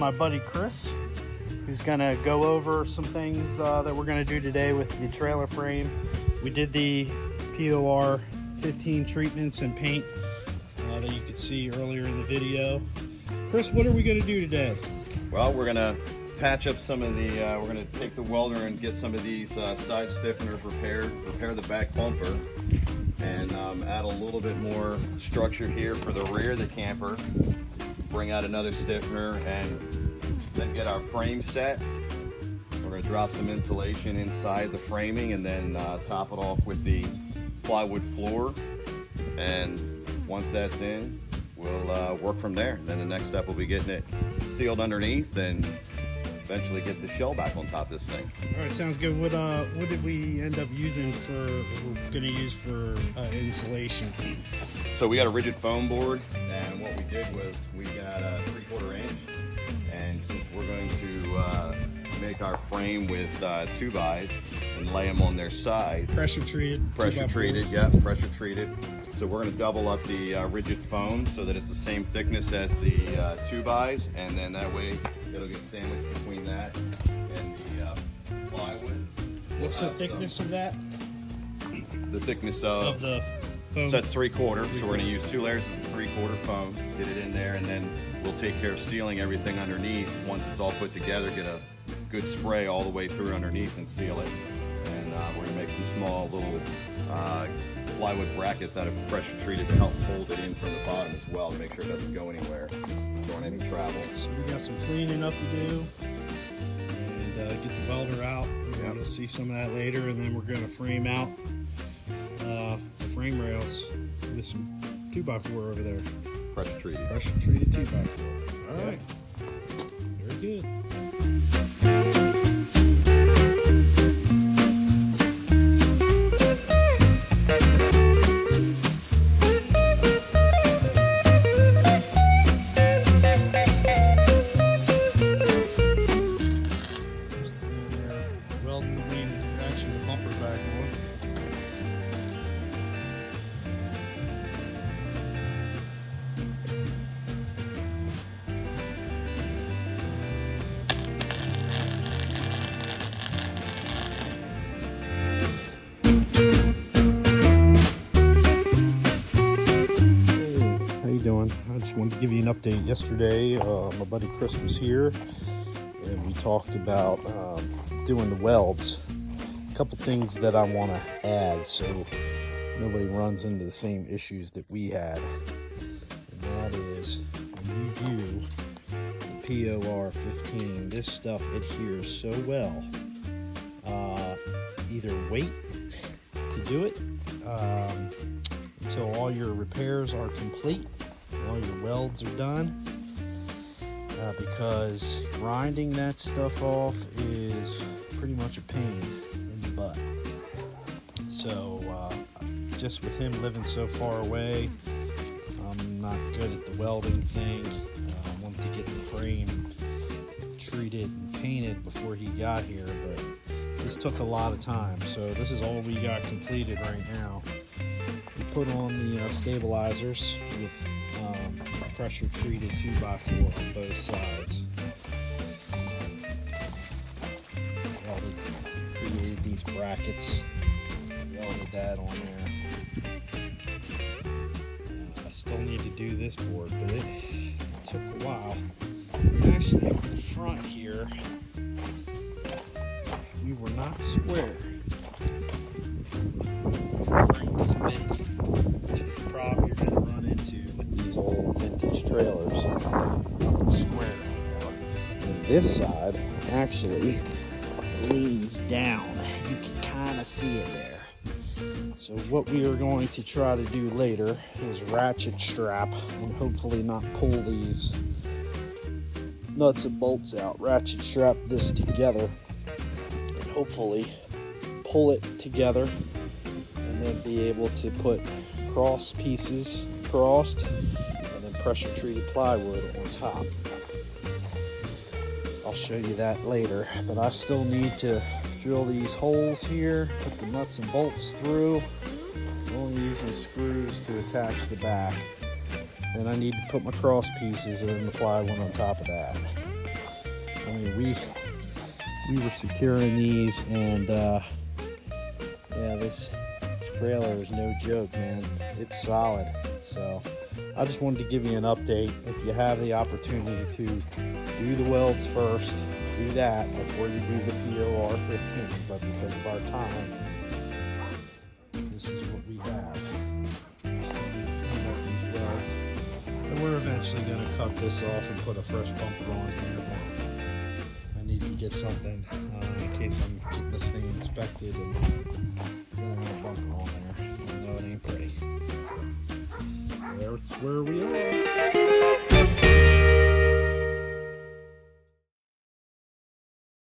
my buddy Chris, who's gonna go over some things that we're gonna do today with the trailer frame. We did the POR 15 treatments and paint that you could see earlier in the video. Chris, what are we gonna do today? Well, we're gonna patch up some of the, we're gonna take the welder and get some of these side stiffeners repaired, repair the back bumper, and add a little bit more structure here for the rear of the camper. Bring out another stiffener and then get our frame set. We're going to drop some insulation inside the framing and then top it off with the plywood floor. And once that's in, we'll work from there. Then the next step will be getting it sealed underneath and eventually get the shell back on top of this thing. All right, sounds good. What did we end up using for, we're going to use for insulation? So we got a rigid foam board, and what we did was we got a 3/4 inch, and since we're going to make our frame with 2x and lay them on their side. Pressure treated. Yeah, pressure treated. So we're going to double up the rigid foam so that it's the same thickness as the 2x, and then that way it'll get sandwiched between that and the plywood. What's the thickness of that? The thickness of the foam? So that's 3/4. So we're going to use 2 layers of 3/4 foam, get it in there, and then we'll take care of sealing everything underneath. Once it's all put together, get a good spray all the way through underneath and seal it. And we're going to make some small little plywood brackets out of pressure treated to help hold it in from the bottom as well to make sure it doesn't go anywhere during any travel. So we got some cleaning up to do and get the welder out. Yep. You'll see some of that later, and then we're going to frame out the frame rails with some 2x4 over there. Pressure treated. Pressure treated 2x4. All right. Very good. Welding the wing action, the bumper back on. How you doing? I just wanted to give you an update. Yesterday, my buddy Chris was here, and we talked about doing the welds. A couple things that I want to add so nobody runs into the same issues that we had, and that is when you do the POR 15, this stuff adheres so well. Either wait to do it until all your repairs are complete, all your welds are done, because grinding that stuff off is pretty much a pain in the butt. So just with him living so far away, I'm not good at the welding thing. I wanted to get the frame treated and painted before he got here, but this took a lot of time. So this is all we got completed right now. We put on the stabilizers with pressure treated 2x4 on both sides. Created these brackets, welded that on there. I still need to do this board, but it took a while. Actually, up the front here, we were not square. Which is the problem you're going to run into with these old vintage trailers. Nothing square anymore. And this side actually leans down. You can kind of see it there. So what we are going to try to do later is ratchet strap and hopefully not pull these nuts and bolts out. Ratchet strap this together and hopefully pull it together, and then be able to put cross pieces crossed and then pressure treated plywood on top. I'll show you that later, but I still need to drill these holes here, put the nuts and bolts through. I'm only using screws to attach the back. Then I need to put my cross pieces and then the plywood on top of that. I mean, we were securing these, and yeah, this trailer is no joke, man. It's solid. So I just wanted to give you an update. If you have the opportunity to do the welds first, do that before you do the POR 15. But because of our time, this is what we have. So clean up these welds, and we're eventually going to cut this off and put a fresh bumper on here. I need to get something in case I'm getting this thing inspected and getting a bumper on there. I know it ain't pretty. So, there's where we are.